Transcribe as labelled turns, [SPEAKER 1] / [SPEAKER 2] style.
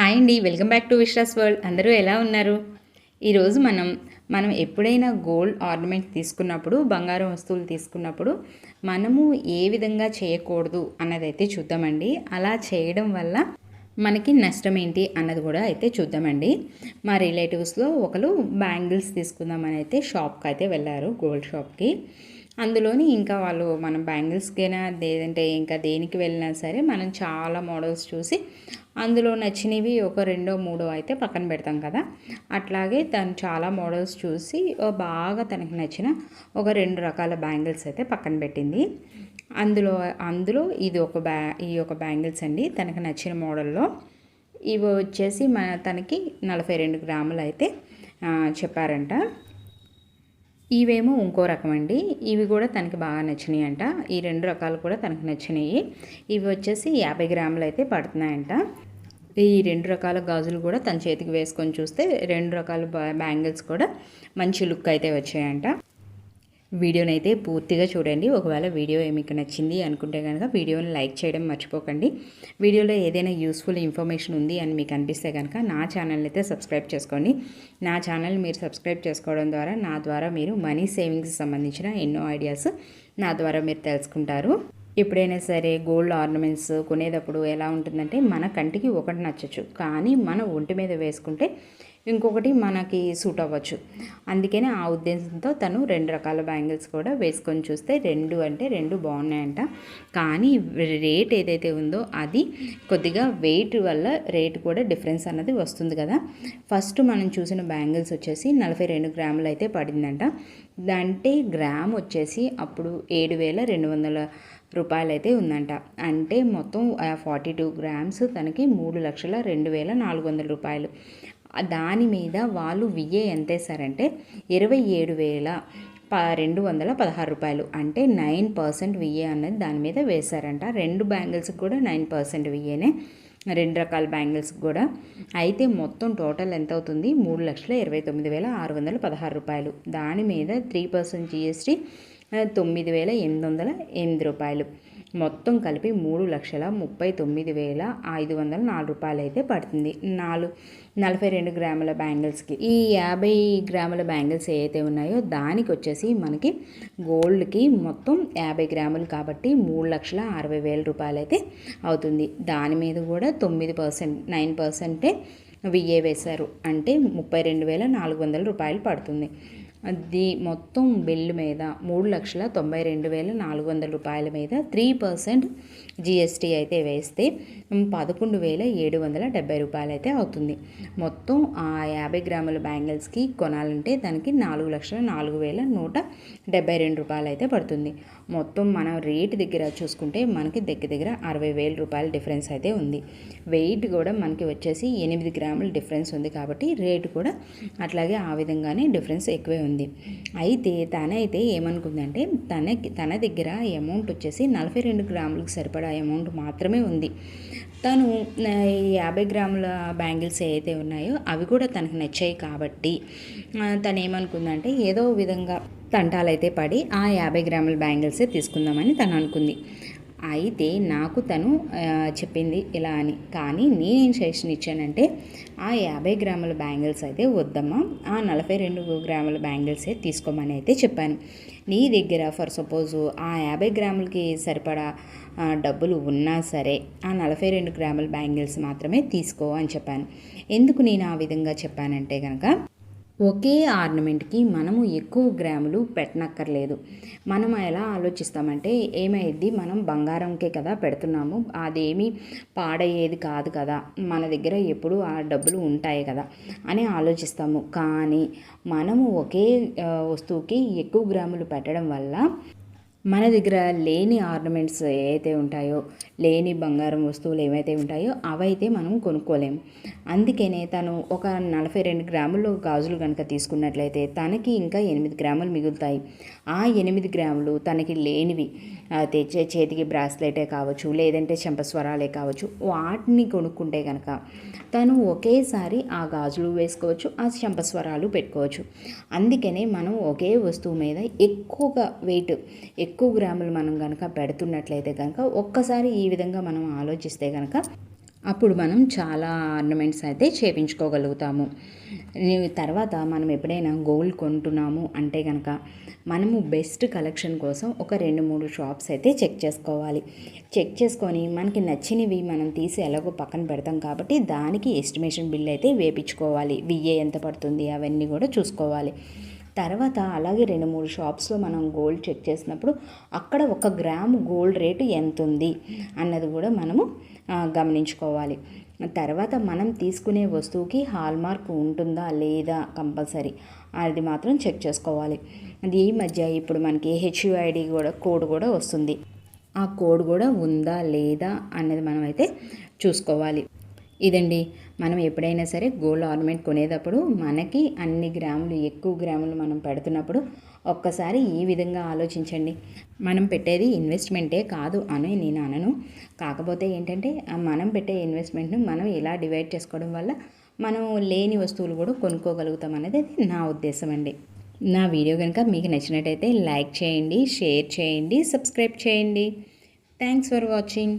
[SPEAKER 1] Hi అండి, welcome back to Vishwas world. అందరూ ఎలా ఉన్నారు? ఈరోజు మనం ఎప్పుడైనా గోల్డ్ ఆర్నమెంట్ తీసుకున్నప్పుడు, బంగారం వస్తువులు తీసుకున్నప్పుడు మనము ఏ విధంగా చేయకూడదు అన్నదైతే చూద్దామండి. అలా చేయడం వల్ల మనకి నష్టం ఏంటి అన్నది కూడా అయితే చూద్దామండి. మా రిలేటివ్స్లో ఒకరు బ్యాంగిల్స్ తీసుకుందామని అయితే షాప్కి అయితే వెళ్ళారు, గోల్డ్ షాప్కి. అందులోని ఇంకా వాళ్ళు మనం బ్యాంగిల్స్కైనా లేదంటే ఇంకా దేనికి వెళ్ళినా సరే మనం చాలా మోడల్స్ చూసి అందులో నచ్చినవి ఒక రెండో మూడో అయితే పక్కన పెడతాం కదా. అట్లాగే తను చాలా మోడల్స్ చూసి బాగా తనకి నచ్చిన ఒక 2 రకాల బ్యాంగిల్స్ అయితే పక్కన పెట్టింది. అందులో అందులో ఈ ఒక బ్యాంగిల్స్ అండి తనకు నచ్చిన మోడల్లో. ఇవి వచ్చేసి తనకి 42 గ్రాములు అయితే చెప్పారంట. ఇవేమో ఇంకో రకం అండి. ఇవి కూడా తనకి బాగా నచ్చినాయి అంట. ఈ 2 రకాలు కూడా తనకు నచ్చినాయి. ఇవి వచ్చేసి 50 గ్రాములు అయితే పడుతున్నాయంట. ఈ 2 రకాల గాజులు కూడా తన చేతికి వేసుకొని చూస్తే 2 రకాల బ్యాంగిల్స్ కూడా మంచి లుక్ అయితే వచ్చాయంట. వీడియోని అయితే పూర్తిగా చూడండి. ఒకవేళ వీడియో మీకు నచ్చింది అనుకుంటే కనుక వీడియోని లైక్ చేయడం మర్చిపోకండి. వీడియోలో ఏదైనా యూస్ఫుల్ ఇన్ఫర్మేషన్ ఉంది అని మీకు అనిపిస్తే కనుక నా ఛానల్ని అయితే సబ్స్క్రైబ్ చేసుకోండి. నా ఛానల్ మీరు సబ్స్క్రైబ్ చేసుకోవడం ద్వారా నా ద్వారా మీరు మనీ సేవింగ్స్ సంబంధించిన ఎన్నో ఐడియాస్ నా ద్వారా మీరు తెలుసుకుంటారు. ఎప్పుడైనా సరే గోల్డ్ ఆర్నమెంట్స్ కొనేటప్పుడు ఎలా ఉంటుందంటే మన కంటికి ఒకటి నచ్చచ్చు, కానీ మన ఒంటి మీద వేసుకుంటే ఇంకొకటి మనకి సూట్ అవ్వచ్చు. అందుకనే ఆ ఉద్దేశంతో తను 2 రకాల బ్యాంగిల్స్ కూడా వేసుకొని చూస్తే 2 బాగున్నాయంట. కానీ రేట్ ఏదైతే ఉందో అది కొద్దిగా వెయిట్ వల్ల రేట్ కూడా డిఫరెన్స్ అన్నది వస్తుంది కదా. ఫస్ట్ మనం చూసిన బ్యాంగిల్స్ వచ్చేసి 42 గ్రాములు అయితే పడిందంట. అంటే గ్రామ్ వచ్చేసి అప్పుడు 7,200 రూపాయలు అయితే ఉందంట. అంటే మొత్తం 42 గ్రామ్స్ తనకి 3,02,400 రూపాయలు. దాని మీద వాళ్ళు విఏ ఎంత వేశారంటే 27,216 రూపాయలు. అంటే 9% విఏ అన్నది దాని మీద వేశారంట. 2 బ్యాంగిల్స్కి కూడా 9% విఏనే, 2 రకాల బ్యాంగిల్స్కి కూడా. అయితే మొత్తం టోటల్ ఎంత అవుతుంది? 3,29,616 రూపాయలు. దాని మీద 3% జిఎస్టీ 9,808 రూపాయలు. మొత్తం కలిపి 3,39,504 రూపాయలు అయితే పడుతుంది 42 గ్రాముల బ్యాంగిల్స్కి. ఈ 50 గ్రాముల బ్యాంగిల్స్ ఏవైతే ఉన్నాయో దానికి వచ్చేసి మనకి గోల్డ్కి మొత్తం 50 గ్రాములు కాబట్టి 3,60,000 రూపాయలు అయితే అవుతుంది. దాని మీద కూడా 9% విఏ వేశారు. అంటే 32,400 రూపాయలు పడుతుంది. అది మొత్తం బిల్లు మీద 3,92,400 రూపాయల మీద 3% జిఎస్టీ అయితే వేస్తే 11,770 రూపాయలు అయితే అవుతుంది. మొత్తం ఆ 50 గ్రాముల బ్యాంగిల్స్కి కొనాలంటే దానికి 4,04,172 రూపాయలు అయితే పడుతుంది. మొత్తం మనం రేటు దగ్గర చూసుకుంటే మనకి దగ్గర 60,000 రూపాయల డిఫరెన్స్ అయితే ఉంది. వెయిట్ కూడా మనకి వచ్చేసి 8 గ్రాముల డిఫరెన్స్ ఉంది కాబట్టి రేటు కూడా అట్లాగే ఆ విధంగానే డిఫరెన్స్ ఎక్కువే ఉంది. అయితే తనైతే ఏమనుకుందంటే తన దగ్గర అమౌంట్ వచ్చేసి 42 గ్రాములకు సరిపడా అమౌంట్ మాత్రమే ఉంది. తను 50 గ్రాముల బ్యాంగిల్స్ ఏవైతే ఉన్నాయో అవి కూడా తనకు నచ్చాయి కాబట్టి తను ఏమనుకుందంటే ఏదో విధంగా తంటాలైతే పడి ఆ 50 గ్రాముల బ్యాంగిల్సే తీసుకుందామని తను అనుకుంది. అయితే నాకు తను చెప్పింది ఇలా అని, కానీ నేనేం సజెషన్ ఇచ్చానంటే ఆ 50 గ్రాముల బ్యాంగిల్స్ అయితే వద్దమ్మా, ఆ 42 గ్రాముల బ్యాంగిల్సే తీసుకోమని అయితే చెప్పాను. నీ దగ్గర ఫర్ సపోజు ఆ 50 గ్రాములకి సరిపడా డబ్బులు ఉన్నా సరే ఆ 42 గ్రాముల బ్యాంగిల్స్ మాత్రమే తీసుకో అని చెప్పాను. ఎందుకు నేను ఆ విధంగా చెప్పానంటే కనుక ఒకే ఆర్నమెంట్కి మనము ఎక్కువ గ్రాములు పెట్టనక్కర్లేదు. మనం ఎలా ఆలోచిస్తామంటే ఏమైద్ది, మనం బంగారంకే కదా పెడుతున్నాము, అదేమీ పాడయ్యేది కాదు కదా, మన దగ్గర ఎప్పుడు ఆ డబ్బులు ఉంటాయి కదా అని ఆలోచిస్తాము. కానీ మనము ఒకే వస్తువుకి ఎక్కువ గ్రాములు పెట్టడం వల్ల మన దగ్గర లేని ఆర్నమెంట్స్ ఏవైతే ఉంటాయో, లేని బంగారం వస్తువులు ఏవైతే ఉంటాయో అవైతే మనం కొనుక్కోలేము. అందుకనే తను ఒక 42 గ్రాములు గాజులు కనుక తీసుకున్నట్లయితే తనకి ఇంకా 8 గ్రాములు మిగులుతాయి. ఆ 8 గ్రాములు తనకి లేనివి తెచ్చే చేతికి బ్రాస్లెటే కావచ్చు, లేదంటే చెంపస్వరాలే కావచ్చు, వాటిని కొనుక్కుంటే కనుక తను ఒకేసారి ఆ గాజులు వేసుకోవచ్చు, ఆ చెంపస్వరాలు పెట్టుకోవచ్చు. అందుకనే మనం ఒకే వస్తువు మీద ఎక్కువగా వెయిట్ ఎక్కువ గ్రాములు మనం కనుక పెడుతున్నట్లయితే కనుక ఒక్కసారి ఈ విధంగా మనం ఆలోచిస్తే కనుక అప్పుడు మనం చాలా ఆర్నమెంట్స్ అయితే చేపించుకోగలుగుతాము. తర్వాత మనం ఎప్పుడైనా గోల్డ్ కొంటున్నాము అంటే కనుక మనము బెస్ట్ కలెక్షన్ కోసం ఒక 2-3 షాప్స్ అయితే చెక్ చేసుకోవాలి. చెక్ చేసుకొని మనకి నచ్చినవి మనం తీసి ఎలాగో పక్కన పెడతాం కాబట్టి దానికి ఎస్టిమేషన్ బిల్ అయితే వేపించుకోవాలి. విఏ ఎంత పడుతుంది అవన్నీ కూడా చూసుకోవాలి. తర్వాత అలాగే 2-3 షాప్స్లో మనం గోల్డ్ చెక్ చేసినప్పుడు అక్కడ 1 గ్రాము గోల్డ్ రేటు ఎంత ఉంది అన్నది కూడా మనము గమనించుకోవాలి. తర్వాత మనం తీసుకునే వస్తువుకి హాల్మార్క్ ఉంటుందా లేదా కంపల్సరీ అది మాత్రం చెక్ చేసుకోవాలి. అది ఈ మధ్య ఇప్పుడు మనకి హెచ్యుఐడి కూడా కోడ్ కూడా వస్తుంది. ఆ కోడ్ కూడా ఉందా లేదా అన్నది మనం అయితే చూసుకోవాలి. ఇదండి, మనం ఎప్పుడైనా సరే గోల్డ్ ఆర్నమెంట్ కొనేటప్పుడు మనకి అన్ని గ్రాములు ఎక్కువ గ్రాములు మనం పెడుతున్నప్పుడు ఒక్కసారి ఈ విధంగా ఆలోచించండి. మనం పెట్టేది ఇన్వెస్ట్మెంటే కాదు అని నేను అనను. కాకపోతే ఏంటంటే మనం పెట్టే ఇన్వెస్ట్మెంట్ను మనం ఇలా డివైడ్ చేసుకోవడం వల్ల మనం లేని వస్తువులు కూడా కొనుక్కోగలుగుతాం అనేది నా ఉద్దేశం అండి. నా వీడియో కనుక మీకు నచ్చినట్టయితే లైక్ చేయండి, షేర్ చేయండి, సబ్స్క్రైబ్ చేయండి. Thanks for watching.